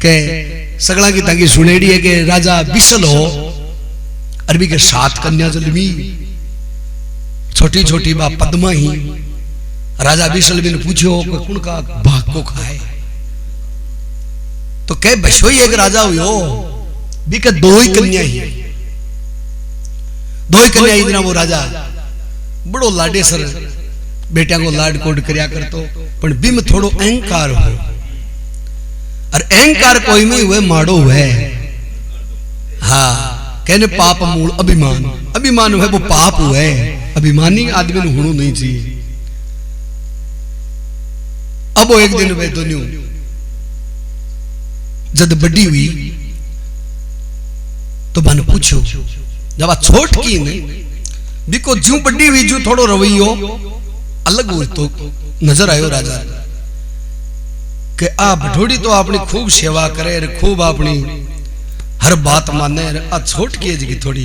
के सगला की ताकि सुनेड़ी है कि राजा बिसल हो अरबी के 7 कन्या जलमी छोटी छोटी बा पद्मा ही राजा बिसल बिन पूछो कौन का भाग को खाए तो कह बशोई एक राजा हुयो भी के 2 ही कन्या ही 2 ही कन्या इतना वो राजा बड़ो लाडे सर बेटिया को लाड कोड करया करतो पण बिम थोड़ो अहंकार हो और अहंकार कोई में हुए माड़ो हुए हाँ कहने पाप मूल अभिमान अभिमान है वो पाप हुए अभिमानी आदमी ने होना नहीं चाहिए। अब वो एक दिन वे दोनों जब बड़ी हुई तो मन पूछो जब छोट की ने बिको ज्यों बड़ी हुई जो थोड़ो रवैयो अलग हुई तो नजर आयो राजा कि आ भटोड़ी तो अपनी खूब सेवा करे खूब अपनी हर बात माने आ छोट की जी थोड़ी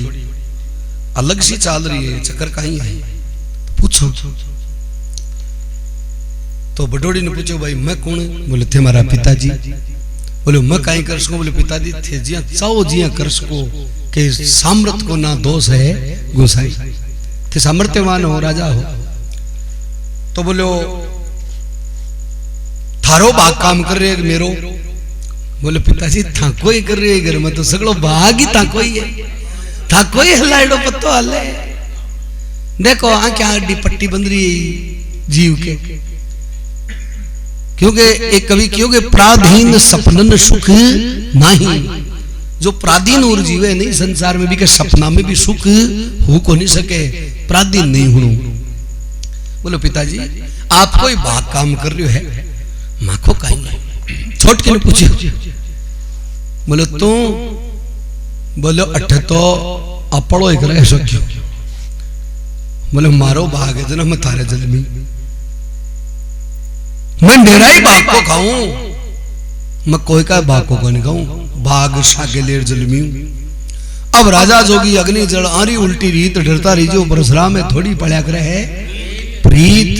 अलग सी चाल रही है चक्कर कहीं है पूछो तो भटोड़ी ने पूछो भाई मैं कौन बोले थे हमारा पिताजी बोले मैं कहीं कर सको बोले पिताजी थे जिया चाहो जिया कर सको कि सामर्थ को ना दोष है गोसाई थे सामर्थ्यवान हो राजा हो तो बोलो थारो बाग काम कर रहे मेरो बोले पिताजी थाको ही कर रही है घर में तो सगलो बाग ही थाको ही है थाको ही हलाइडो पत्तो हाले देखो क्या हड्डी पट्टी बंद रही जीव के क्योंकि एक कवि क्योंकि प्राधीन सपनन सुख नहीं जो प्राधीन और जीवे नहीं संसार में भी के सपना में भी सुख हो को नहीं सके प्राधीन नहीं हूं बोलो पिताजी आप कोई भाग काम कर रहे हो है माखो कहीं छोट के ने पूछे बोलो तू बोलो अठ तो अपड़ो एक रह सक्यो बोले मारो भाग है जना मैं थारे जलमी मैं मेरा ही भाग को खाऊं मैं कोई का भाग को नहीं खाऊं भाग सागे लेर जलमी अब राजा जोगी अग्नि जल आरी उल्टी रीत डरता रही जो परशुराम में थोड़ी पड़ा करे है प्रीत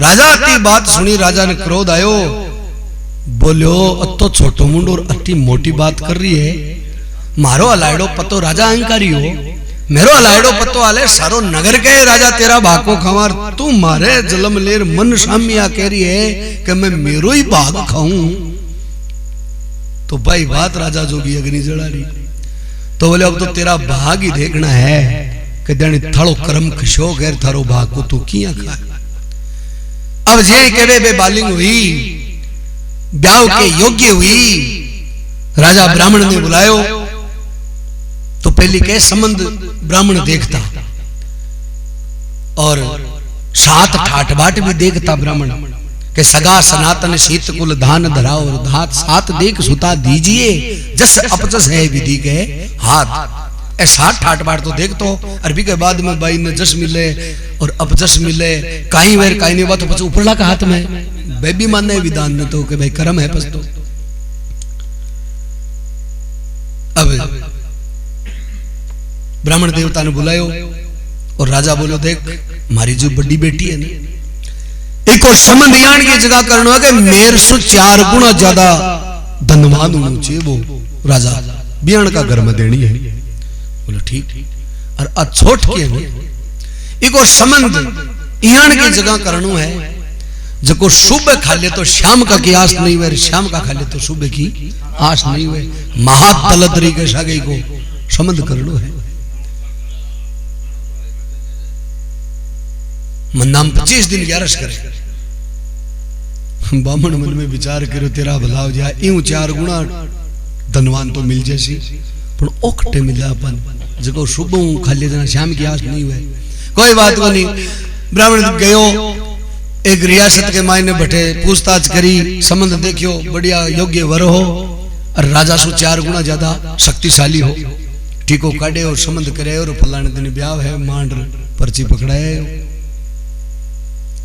राजा की बात सुनी राजा ने क्रोध आयो बोलो अतो छोटो मुंड और अति मोटी बात कर रही है मारो अलायडो पतो राजा अहंकारी हो मेरो अलायडो पतो आले सारो नगर के राजा तेरा भाको खवार तू मारे जलम लेर मन सामिया कह रही है कि मैं मेरो ही भाग खाऊं तो भाई बात राजा जोगी अग्नि जला रही तो बोले अब तो तेरा भाग ही देखना है कि देने थड़ो कर्म खशो गैर थारो भाग को तू किया खा अब जे कहे बे बालिंग हुई ब्याह के योग्य हुई राजा ब्राह्मण ने बुलायो तो पहली के संबंध ब्राह्मण देखता और 7 ठाट बाट भी देखता ब्राह्मण के सगा सनातन शीत कुल धान धराओ और धात 7 देख सुता दीजिए जस अपजस है विधि के हाथ ए 7 ठाट बाट तो देख तो अरबी के बाद में भाई ने जस मिले और अपजस मिले काई वेर काई नहीं बात तो ऊपरला का हाथ में बेबी माने विधान ने तो कि भाई कर्म है पस तो अब ब्राह्मण देवता ने बुलायो और राजा बोलो देख मारी जो बड़ी बेटी है ना एक और संबंध यान की जगह करना है मेरे से 4 गुना ज्यादा धनवान होना चाहिए वो राजा बियान का घर में देनी है बोलो ठीक और अछोट के एक और संबंध यान की जगह करना है जो सुबह खा ले तो शाम का की आस नहीं हुए शाम का खा ले तो सुबह की आस नहीं हुए महातलतरी के सागे को संबंध करना है मन नाम 25 दिन 11 करे बामण मन में विचार करो तेरा भला हो जाए यूं 4 गुना धनवान तो मिल जैसी पर ओखटे मिला अपन जो सुबह खा ले देना शाम की आस नहीं हुए कोई बात को नहीं ब्राह्मण गयो एक रियासत के मायने बैठे पूछताछ करी संबंध देखियो बढ़िया योग्य वर हो और राजा सु 4 गुना ज्यादा शक्तिशाली हो ठीको काटे और संबंध करे और फलाने दिन ब्याह है मांड पर्ची पकड़ाए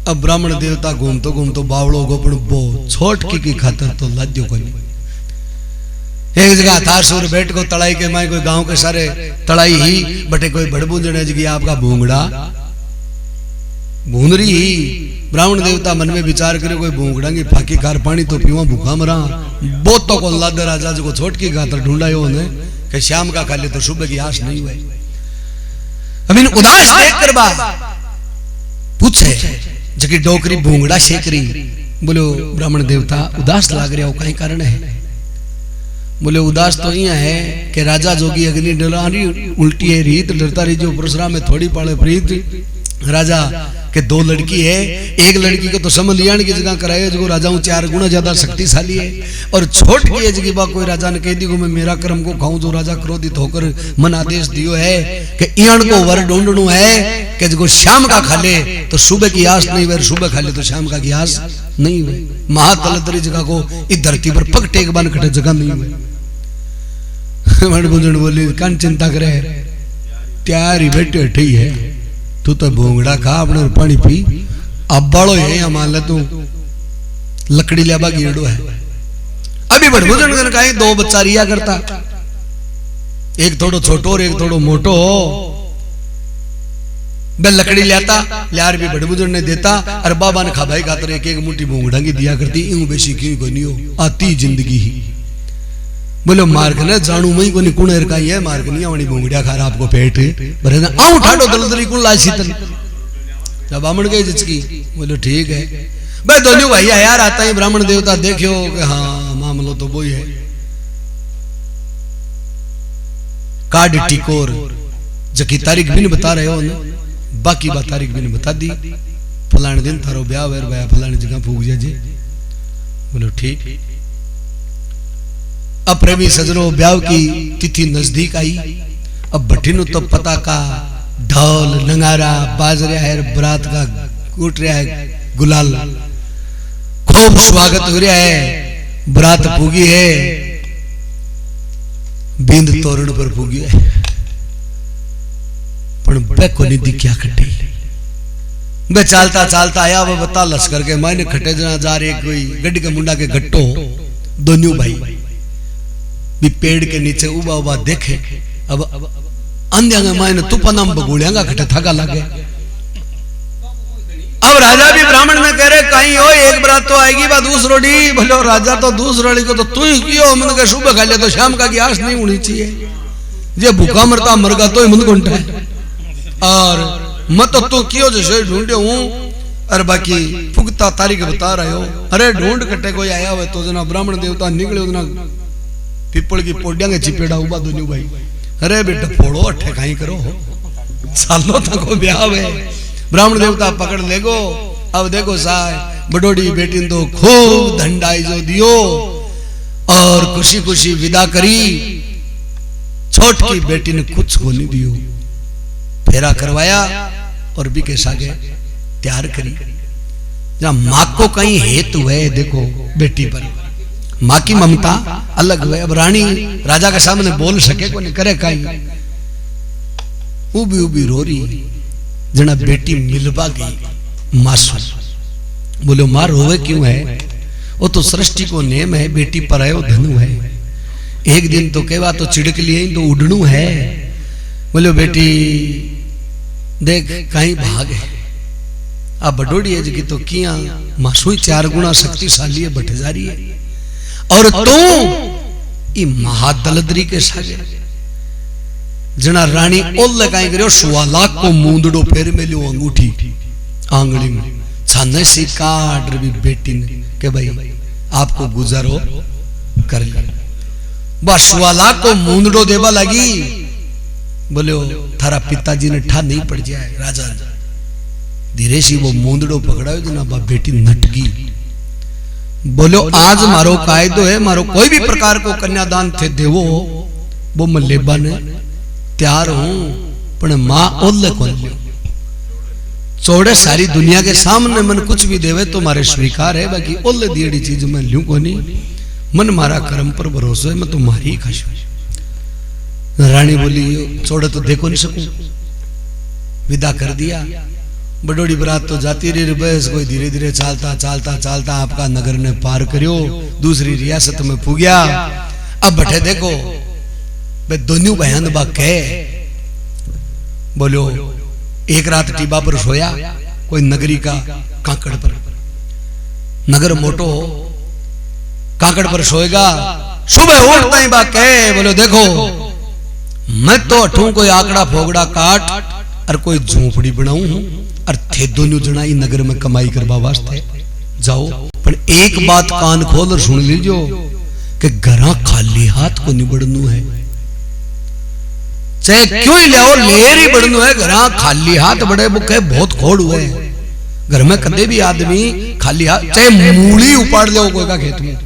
अब ब्राह्मण देवता घूमतो बावड़ो गोपण बो छोट की खातर तो लाद्यो को एक जगह थार सुर बैठ को तड़ाई के माए कोई गांव के सारे तड़ाई ही बटे कोई बड़बूंजने जगी आपका भूंगड़ा भूंदरी ही ब्राह्मण देवता मन में विचार करे कोई भूंगड़ांगी फाकी कार पानी तो पीवा भूखा मरा बहुत तो कौन लादे राजा जी को छोट की गातर ढूंढा यो ने कि शाम का खा ले तो सुबह की आश नहीं हुए। अब इन उदास देख कर बा पूछे जकी डोकरी भूंगड़ा शेकरी बोलो ब्राह्मण देवता उदास लाग रहा हो कहीं कारण है। बोले उदास तो यह है कि राजा जोगी अग्नि डरारी उल्टी है रीत डरता रही जो परशुराम में थोड़ी पाले प्रीत राजा के दो लड़की है एक लड़की को तो समलियान की जगह कराए जो राजा 4 गुना ज्यादा शक्तिशाली है और छोट की है जगह कोई राजा ने कह दी को मैं मेरा कर्म को खाऊं जो राजा क्रोधित होकर मन आदेश दियो है कि इण को वर ढूंढनु है कि जो शाम का खा ले तो सुबह की आस नहीं हुए सुबह खा ले तो शाम का की आस नहीं हुए। महातलतरी जगह को इस धरती पर पग टेक बन कटे जगह नहीं हुए। बोली कन चिंता करे त्यारी बैठे ठीक है तू तो भूंगड़ा खा अपने पानी पी अब बड़ो है मान ले तू लकड़ी लिया गिरडो है। अभी बड़ बुजुर्ग कहीं 2 बच्चा रिया करता एक थोड़ो छोटो और एक थोड़ो मोटो बे लकड़ी लाता यार भी बड़ बुजुर्ग ने देता और बाबा ने खाबाई खातर एक एक मुट्ठी भूंगड़ा की दिया करती यूं बेसी क्यों को नहीं हो आती जिंदगी ही। बोलो मार्ग ने जानू मई को कुणेर का ये मार्ग नहीं आवनी भूंगड़िया खा आपको पेट बरे ना आऊं ठाडो दलदरी कुल लाई शीतल जब बामण गए जिसकी बोलो ठीक है भाई दोनों भाई यार आता ही ब्राह्मण देवता देखियो कि हाँ मामलो तो वही है कार्ड टिकोर जकी तारीख भी नहीं बता रहे हो ना बाकी बात तारीख भी नहीं बता दी फलाने दिन थारो ब्याह वेर भाया फलाने जगह फूक जाजे। बोलो ठीक। अब प्रेमी सजनों ब्याह की तिथि नजदीक आई अब भट्टीनु तो पता का ढोल नगारा बाज रहा है बरात का कूट रहा है गुलाल खूब स्वागत हो रहा है बरात पूगी है बिंद तोरण पर पूगी है पर बे को नहीं दिखा खट्टे बे चालता चालता आया वो बता लश्कर के मैंने खट्टे जना जा रहे कोई गड्डी के मुंडा के गट्टो दोनों भाई भी पेड़ के नीचे उबा उबा देखे अब अंध्या मायने तुपनाम बगुड़ियांगा खटे थका लगे। अब राजा भी ब्राह्मण में कह रहे कहीं हो एक बरात तो आएगी बा दूसरो डी बोलो राजा तो दूसरोड़ी को तो तू ही कियो मन के सुबह खा ले तो शाम का की आस नहीं होनी चाहिए जे भूखा मरता मरगा तो मन घंटा है और मत तो तू कियो जैसे ढूंढे हूं और बाकी पुगता तारीख बता रहे हो अरे ढूंढ कटे कोई आया हुआ तो जना ब्राह्मण देवता निकले उतना पीपल की पोडिया के चिपेड़ा उबा दोनों भाई अरे बेटा फोड़ो अठे खाई करो सालों तक को ब्याह है ब्राह्मण देवता पकड़ लेगो। अब देखो साय बडोड़ी बेटी तो खूब धंडाई जो दियो और खुशी खुशी विदा करी छोट की बेटी ने कुछ को नहीं दियो फेरा करवाया और भी के सागे तैयार करी जहां मां को कहीं हेतु है देखो बेटी पर मां की ममता अलग है। अब रानी राजा के सामने बोल सके को नहीं करे कहीं उबी उबी रो रही जना बेटी मिलवा गई मासूम। बोलो मां रोवे क्यों है वो तो सृष्टि को नेम है बेटी पर आयो धनु है एक दिन तो केवा तो चिड़क लिए तो उड़नू है। बोलो बेटी देख कहीं भाग है अब बडोड़ी है जी तो किया मासू 4 गुना शक्तिशाली है बट जा रही है और तू महादलदरी के सागे जना रानी ओल कहीं करो 1.25 लाख को मूंदड़ो पैर में लियो अंगूठी आंगली में छाने से काट रही बेटी ने के भाई आपको गुजारो कर ले बस 1.25 लाख को मूंदड़ो देवा लगी। बोले थारा पिताजी ने ठा नहीं पड़ जाए राजा धीरे से वो मूंदड़ो पकड़ायो जना बा बेटी नटकी। बोलो आज मारो कायदो है मारो कोई भी प्रकार को कन्यादान थे देवो वो मैं लेबा ने तैयार हूं पर मां ओले को चौड़े सारी दुनिया के सामने मन कुछ भी देवे तो मारे स्वीकार है बाकी ओले दियड़ी चीज मैं लूं को नहीं मन मारा कर्म पर भरोसा है मैं तुम्हारी ही खाशू। रानी बोली चौड़े तो देखो नहीं सकूं विदा कर दिया बडोड़ी बरात तो जाती रही बस कोई धीरे धीरे चालता चालता चालता आपका नगर ने पार करियो दूसरी रियासत में पुगया। अब बैठे देखो बे दोनों बहन बा कह बोलो एक रात टीबा पर सोया कोई नगरी का कांकड़ पर, नगर मोटो हो, कांकड़ पर सोएगा, सुबह उठता ही बा कहे बोलो देखो मैं तो अठू कोई आकड़ा फोगड़ा काट और कोई झोपड़ी बनाऊं हूं और थे दोनों जना ही नगर में कमाई करवा वास्ते जाओ। पर एक बात कान खोल और सुन लीजियो कि घरा खाली हाथ को निबड़नू है, चाहे क्यों ही लियाओ लेर ही बढ़नु है। घरा खाली हाथ बड़े बुके बहुत खोड़ हुए घर में, कदे भी आदमी खाली हाथ, चाहे मूली उपाड़ ले कोई का खेत में,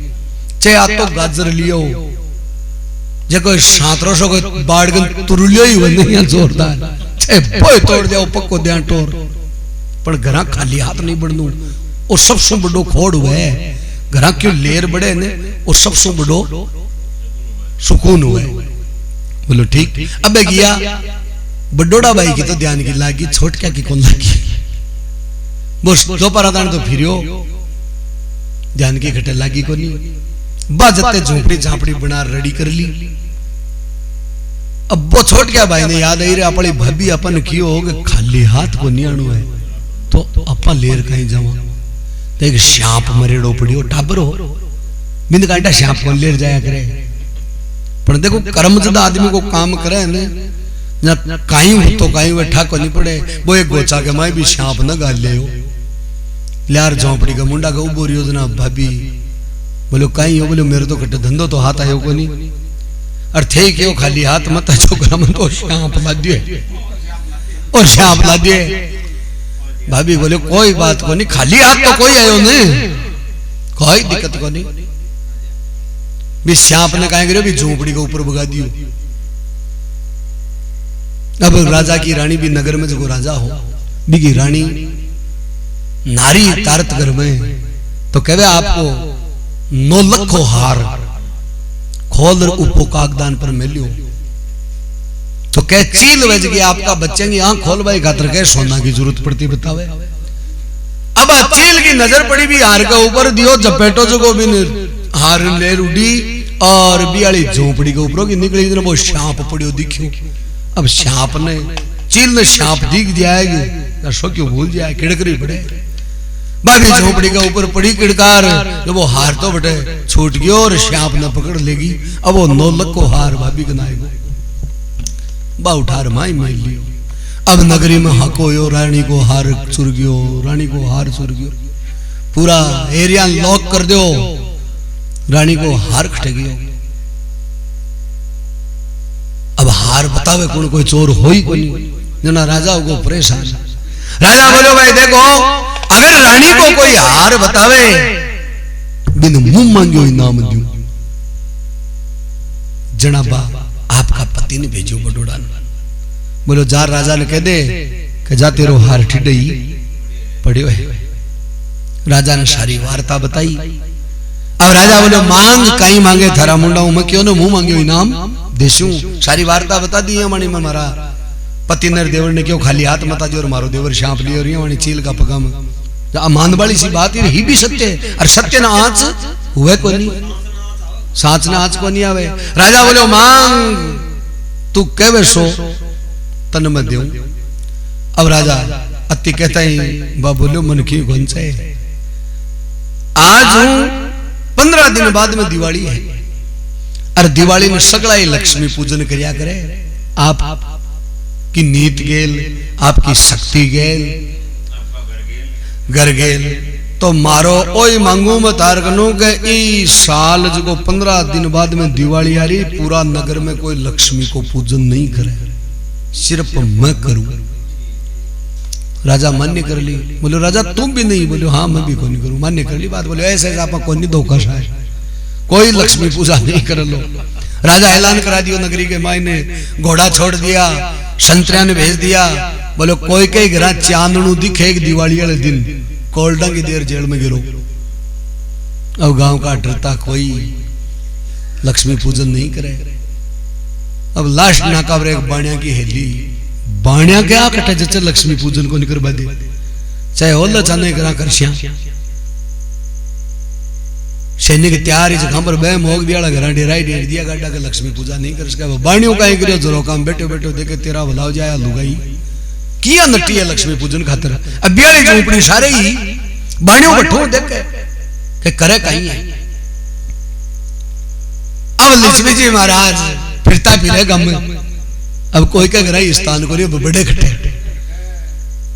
चाहे आ तो गाजर लियो, जे कोई 1700 कोई बाड़गन तुरलियो ही बने जोरदार, चाहे बोए तोड़ जाओ पक्को ध्यान टोर, पर घरा खाली हाथ नहीं बढ़नु। और सबसे बड़ो खोड़ हुआ है घरा क्यों लेर बड़े ने, और सबसे बड़ो सुकून हुआ है। बोलो ठीक। अब गया बडोड़ा भाई की तो ध्यान की लागी, छोट क्या की कौन लागी, बस दो परादान तो फिरियो ध्यान की घटे लागी को नहीं, बाजते झोपड़ी झापड़ी बना रेडी कर ली। अब वो छोट क्या भाई ने याद आई रे अपनी भाभी अपन कियो हो खाली हाथ को नहीं आनु है, तो अपन लेर कहीं जावा, तो एक सांप मरेड़ो पड़ियो टाबर हो बिंद कांटा सांप को लेर जाया करे। पर देखो कर्मजदा आदमी को काम करे ने कहीं हो तो कहीं बैठा को नहीं पड़े, वो एक गोचा के माए भी सांप न गाल ले हो लार झोंपड़ी का मुंडा का उबो रियो जना भाभी, बोलो कहीं हो, बोलो मेरे तो कटे धंधो तो हाथ आयो को नहीं, और थे क्यों खाली हाथ मत छोकरा में तो सांप ला दिए और सांप ला दिए। भाभी बोले कोई बात को नहीं, खाली हाथ तो कोई आयो नहीं, कोई दिक्कत को नहीं। भी सांप ने कहा करे भी झोपड़ी के ऊपर भगा दियो। अब राजा की रानी भी नगर में जो राजा हो बिगी रानी नारी तारत घर में, तो कहे आपको 9 लाख हार खोल उपो कागदान पर मिलियो, तो कह चील बज गया आपका बच्चे की आंख खोल भाई खातर कह सोना की जरूरत पड़ती बतावे। अब चील की नजर पड़ी भी हार के ऊपर दियो जपेटो जो भी हार ले उड़ी और बियाली झोपड़ी के ऊपर की निकली, वो सांप पड़ियो दिखियो। अब सांप ने चील ने सांप दिख जाएगी सो क्यों भूल जाए, किड़करी पड़े भाभी झोपड़ी के ऊपर पड़ी किड़कार, जब वो हार तो बटे छूट गयो और सांप ने पकड़ लेगी। अब वो 9 लाख को हार भाभी कनाएगो बा उठार माई मिल लियो। अब नगरी में हको यो रानी को हार चुर गयो, रानी को हार चुर गयो, पूरा एरिया लॉक कर दो, रानी को हार खटे गयो। अब हार बतावे कौन कोई चोर हो ही कोई जना राजा को परेशान। राजा बोलो भाई देखो अगर रानी को कोई हार बतावे बिन मुंह मांगियो इनाम दूं। जनाबा आपका पति ने भेजो बडोड़ा, बोलो जार राजा ने कह दे कि जा तेरो हार ठिडई पड़ियो है। राजा ने सारी वार्ता बताई। अब राजा बोलो मांग कहीं मांगे थारा मुंडा मैं क्यों ना मुंह मांगियो इनाम देशू। सारी वार्ता बता दी मणि में मारा पति नर देवर ने क्यों खाली हाथ मता जो और मारो देवर सांप लियो रही मणि चील का पगा में मान वाली सी बात ही भी सत्य है, और सत्य ना आंच हुए को नहीं, साच ना आंच को नहीं आवे। राजा बोलो मांग तू कहवे सो तन मैं देऊं। अब राजा अति कहता ही बा बोलो मन की गुन से आज हूं 15 दिन बाद में दिवाली है, और दिवाली में सगड़ा ही लक्ष्मी पूजन करिया करे। आप की नीत गेल, आपकी शक्ति गेल, घर गेल, तो मारो ओई मांगू में तार कनु के ई साल जो 15 दिन बाद में दिवाली आ रही पूरा नगर में कोई लक्ष्मी को पूजन नहीं करे, सिर्फ मैं करूं। राजा मान्य कर ली। बोलो राजा तुम भी नहीं? बोलो हाँ मैं भी को नहीं करूं। मान्य कर ली बात। बोलो ऐसे आप को नहीं धोखा है, कोई लक्ष्मी पूजा नहीं कर लो। राजा ऐलान करा दियो नगरी के माई ने, घोड़ा छोड़ दिया, संतरिया ने भेज दिया। बोलो कोई कई घर चांदनू दिखे एक दिवाली वाले दिन कोल्डा की देर जेल में गिरो। अब गांव का डरता कोई लक्ष्मी पूजन नहीं करे। अब लास्ट नाका पर एक बाणिया की हेली, बाणिया क्या कटे जच्चे लक्ष्मी पूजन को निकर बादे चाहे होल चाने करा करशिया सैनिक तैयार जगह पर बह मोग दिया घर डेराई डेर दिया गाड़ा के लक्ष्मी पूजा नहीं कर सका। बाणियों का करियो जरो काम बैठो बैठो देखे तेरा भलाव जाया लुगाई किया नटी है लक्ष्मी पूजन खातर। अब बियाली झोपड़ी सारे ही बाणियों बैठो देख के करे कहीं है। अब लक्ष्मी जी महाराज फिरता फिरे गम में। अब कोई का घर स्थान को बड़े खट्टे।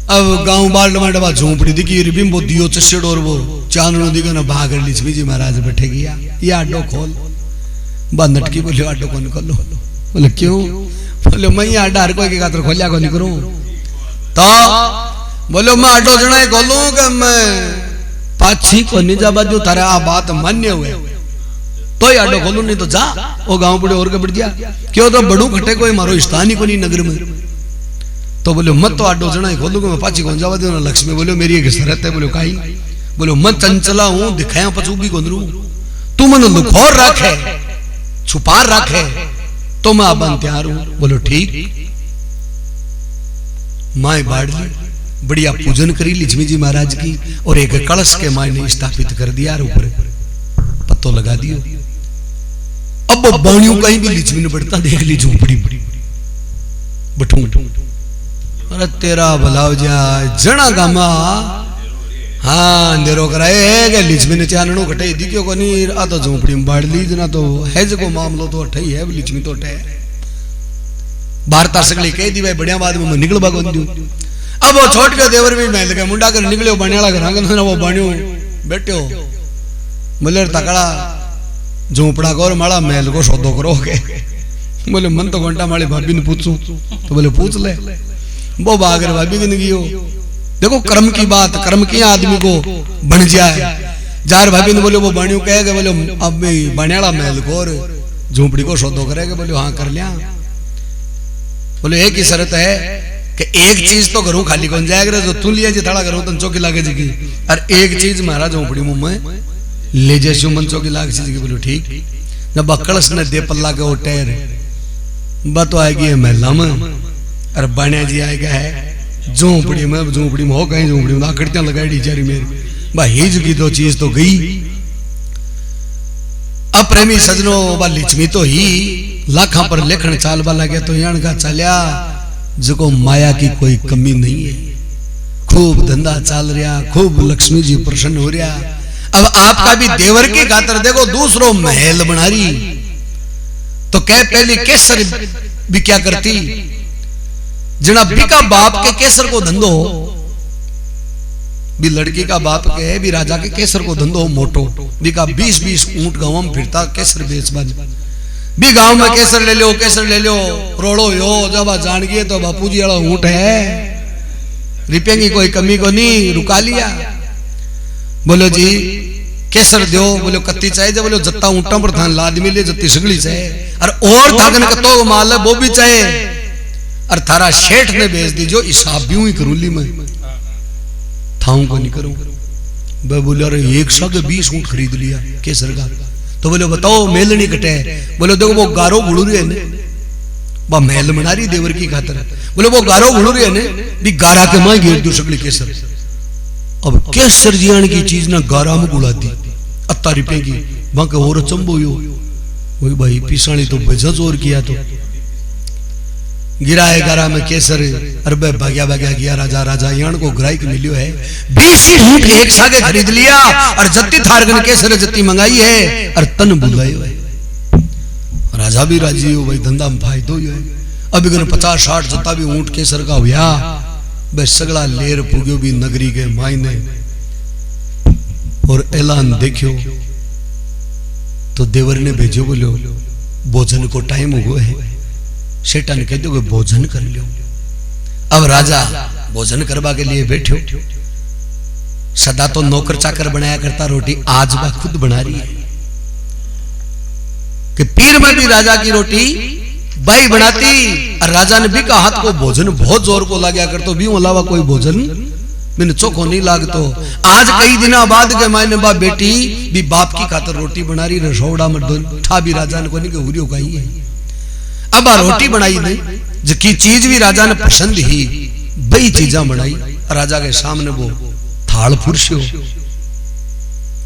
अब गांव बाल डबा झोपड़ी दिखी रिबिम्बो दियो चशेड़ और वो चांदनो दिखा ना भाग लक्ष्मी जी महाराज बैठे गया। ये आडो खोल बंदट की बोले आडो कौन खोलो। बोले क्यों? बोले मैं ये आडा हर कोई के खातर खोलिया को नहीं करूं। तो बोलो मैं आडो जना खोलूं कि मैं पाछी को नहीं जा बाजू तारा आ बात मान्य हुए तो ही आडो खोलू, नहीं तो जा वो गांव बड़े और के बढ़ गया। क्यों? तो बड़ू खटे कोई मारो स्थान ही को नहीं नगर में। तो बोलो मत तो आडो जना ही खोलूंगा मैं पाछी कौन जावा दे। लक्ष्मी बोलो मेरी एक शरत है। बोलो काई? बोलो मैं चंचला हूं दिखाया पचूगी को तू मन लुखोर रखे छुपा रखे तो मैं अब तैयार हूं। बोलो ठीक। माए बाढ़ ली बढ़िया पूजन करी लक्ष्मी जी महाराज की और एक कलश के माए ने स्थापित कर दिया ऊपर पत्तो लगा दियो। अब बाणियों कहीं भी लक्ष्मी ने बढ़ता देख ली झोपड़ी बठू। अरे तेरा भलाव जा जना गामा हाँ अंधेरो कराए के लक्ष्मी ने चाननो घटे दिखो को नहीं आ तो झोपड़ी में बाढ़ ली जना तो है जो मामलो तो अठई है लक्ष्मी तो अठे बाहर तासकली कह दी भाई बढ़िया बाद में निकल भागो दू। अब वो छोट के देवर भी महल के मुंडा कर निकले बाणियाला घर वो बाणियों बैठो बोले तकड़ा झोपड़ा को और माड़ा महल को सौदो करो के। बोले मन तो घंटा माड़ी भाभी ने पूछूं तो बोले पूछ ले। वो बागर भाभी की नहीं हो। देखो कर्म की बात कर्म किया आदमी को बन जाए। जार भाभी ने बोले वो बाणियों कहेगा बोले अब बाणियाला महल को और झोपड़ी को सौदो करेगा। बोले हाँ कर लिया। बोले एक ही शर्त है कि एक चीज तो घरों खाली कौन जाएगा जो तू लिया थोड़ा घरों तन चौकी लागे जी और एक चीज महाराज झोपड़ी मुंह ले जैसे मन चौकी लाग चीज की। बोलो ठीक। जब कलश ने दे पल्ला के उठेर बात आएगी है महिला में और बाणिया जी आएगा है झोपड़ी में हो कहीं झोपड़ी में आकृतियां लगाई जारी मेरी भाई हिज की तो चीज तो गई। अप्रेमी सजनों बा लक्ष्मी तो ही लाखा पर लेखन चाल वाला गया तो यान का चलिया जो माया की कोई कमी नहीं है। खूब धंधा चल रहा खूब लक्ष्मी जी प्रसन्न हो रहा। अब आपका भी देवर की खातर देखो दूसरों महल बना रही तो कह पहले केसर भी क्या करती जना बिका बाप के केसर को धंधो भी लड़की का बाप के है भी राजा के केसर को धंधो मोटो बिका 20-20 ऊंट गांव में फिरता केसर बेच बाज भी गांव में केसर ले लो रोड़ो यो जब जान गए तो बापू जी वाला ऊंट है रुपये की कोई कमी को नहीं रुका लिया। बोलो जी केसर दो। बोलो कत्ती चाहिए। बोलो जत्ता ऊंटा पर थान लाद मिले जत्ती सगली चाहिए और थाकन कतो माल है वो भी चाहिए और थारा शेठ ने भेज दीजो हिसाब भी ही करूं ली मैं थाऊ को नहीं करूं। बोले अरे 120 ऊंट खरीद लिया केसर का। तो बोले बताओ मेल नहीं कटे। बोले देखो वो गारो गुड़ू रहे ने बा महल बना रही देवर की खातर। बोले वो गारो गुड़ू रहे ने भी गारा के मां घेर दो सगली केसर। अब केसर जियान की चीज ना गारा में गुड़ा दी 80 रुपए की वहां के और चंबो यो वही भाई पिसानी तो बजा जोर किया तो गिराए गारा में केसर अरबे भाग्या गया राजा यान को ग्राहक मिलियो है 20 ऊंट एक सागे खरीद लिया और जत्ती थारगन केसर जत्ती मंगाई है और तन बुलायो है। राजा भी राजी हो भाई धंधा में फायदो है। अभी 50-60 जत्ता भी ऊंट केसर का हुआ बस सगला लेर पुग्यो भी नगरी के मायने और ऐलान देखियो तो देवर ने भेजो बोलो भोजन को टाइम हो है। सेठा ने कह दो भोजन कर लो। अब राजा भोजन करवा के लिए बैठो। सदा तो नौकर चाकर बनाया करता रोटी आज वह खुद बना रही है कि पीर में भी राजा की रोटी भाई बनाती और राजा ने भी कहा हाथ को भोजन बहुत जोर को लगा कर तो भी अलावा कोई भोजन मैंने चोखो नहीं लागतो। आज कई दिनों बाद के मायने बा बेटी भी बाप की खातर रोटी बना रही रसोड़ा में ठा भी राजा ने को नहीं के हुरियो कही है। अब रोटी बनाई दे जिकी चीज भी राजा ने पसंद ही बई चीजा बनाई राजा के सामने वो थाल फुर्सियो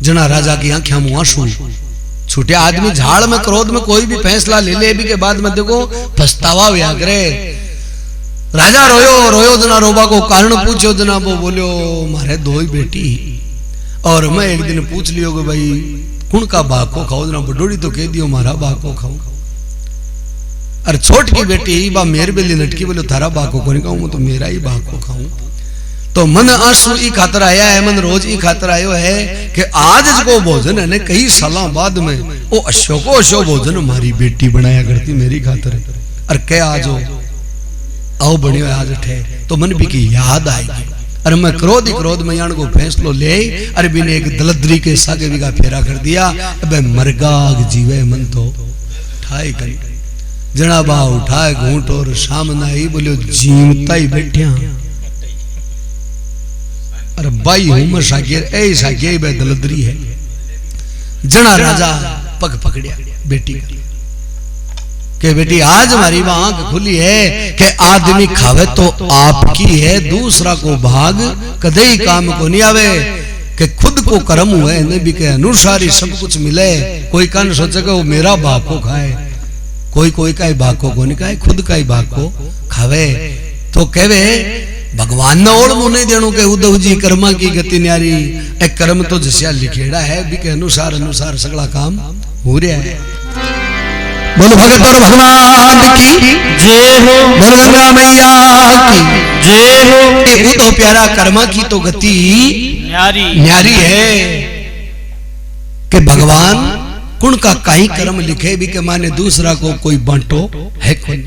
जना राजा की आंखें मुंह आंसू छूटे। आदमी झाड़ में क्रोध में कोई भी फैसला ले ले भी के बाद में देखो पछतावा हुआ करे राजा रोयो रोयो जना रोबा को कारण पूछो जना वो बोलो मारे दो ही बेटी और मैं एक दिन पूछ लियो कि भाई कुण का भाको खाओ जना बडोड़ी तो कह दियो मारा भाको खाऊं अरे छोट की बेटी बा मेरे बेली लटकी बोलो थारा भाको को नहीं खाऊं तो मेरा ही भाको खाऊं तो मन आंसू ई खातर आया है मन रोज ई खातर आयो है कि आज को भोजन है कई साल बाद में वो अशो भोजन मारी बेटी बनाया करती मेरी खातर अरे क्या आज हो आओ बनियो आज ठे तो मन भी की याद आएगी अरे मैं क्रोध ही क्रोध में यान को फैसलो ले अरे बिने एक दलदरी के सागे भी का फेरा कर दिया अबे मरगाग जीवे मन तो ठाई कर जना बा उठाए घूंट और सामना ही बोलियो जीवता ही बैठिया अरे भाई हूं मैं सागे ए सागे बे दलदरी है जना राजा पग पकड़िया बेटी के बेटी आज हमारी आंख खुली है कि आदमी खावे तो आपकी है दूसरा को भाग कदे ही काम को नहीं आवे कि खुद को कर्म हुए नबी के अनुसार ही सब कुछ मिले कोई कान सोचेगा वो मेरा भाग को खाए कोई का ही भाग को नहीं खाए खुद का ही भाग को खावे तो कहवे भगवान ने ओढ़ मुंह नहीं देनो के उद्धव जी कर्मा की गति न्यारी एक कर्म तो जैसा लिखेड़ा है भी के अनुसार सगला काम हो रहा है बोलो भगत और भगवान की जय हो बोलो गंगा मैया की जय हो वो तो प्यारा कर्मा की तो गति न्यारी है कि भगवान कुण का काई कर्म लिखे भी के माने दूसरा को कोई बांटो है कौन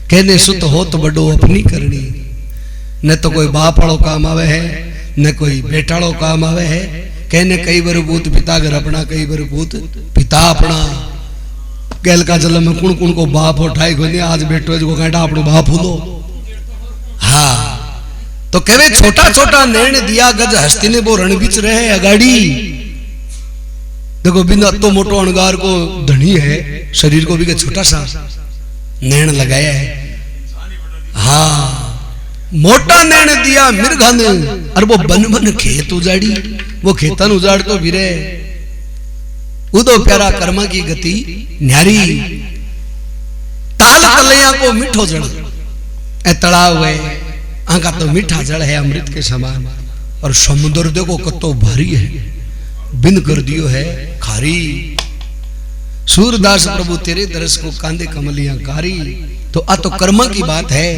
कहने सुत हो तो बड़ो अपनी करनी न तो कोई बाप वालों काम आवे है न कोई बेटाड़ो काम आवे है कहने कई बार भूत पिता घर अपना कई बार भूत पिता अपना गैल का जल में कुण कुण को बाप उठाई को नहीं आज बेटो जो कहता अपने बाप हो हाँ तो कहवे छोटा छोटा निर्णय दिया गज हस्ती ने वो रण बीच रहे अगाड़ी देखो बिना तो मोटो अणगार को धनी है शरीर को भी छोटा सा निर्णय लगाया है हाँ मोटा निर्णय दिया मिर्गा ने और वो बन खेत उजाड़ी वो खेतन उजाड़ तो फिरे उदो प्यारा कर्मा की गति न्यारी ताल तलैया को मीठो जल ए तड़ाव है आका तो मीठा जल है अमृत के समान और समुद्र देखो कतो भारी है बिन कर दियो है खारी सूरदास प्रभु तेरे दरस को कांदे कमलियां कारी तो आ तो कर्मा की बात है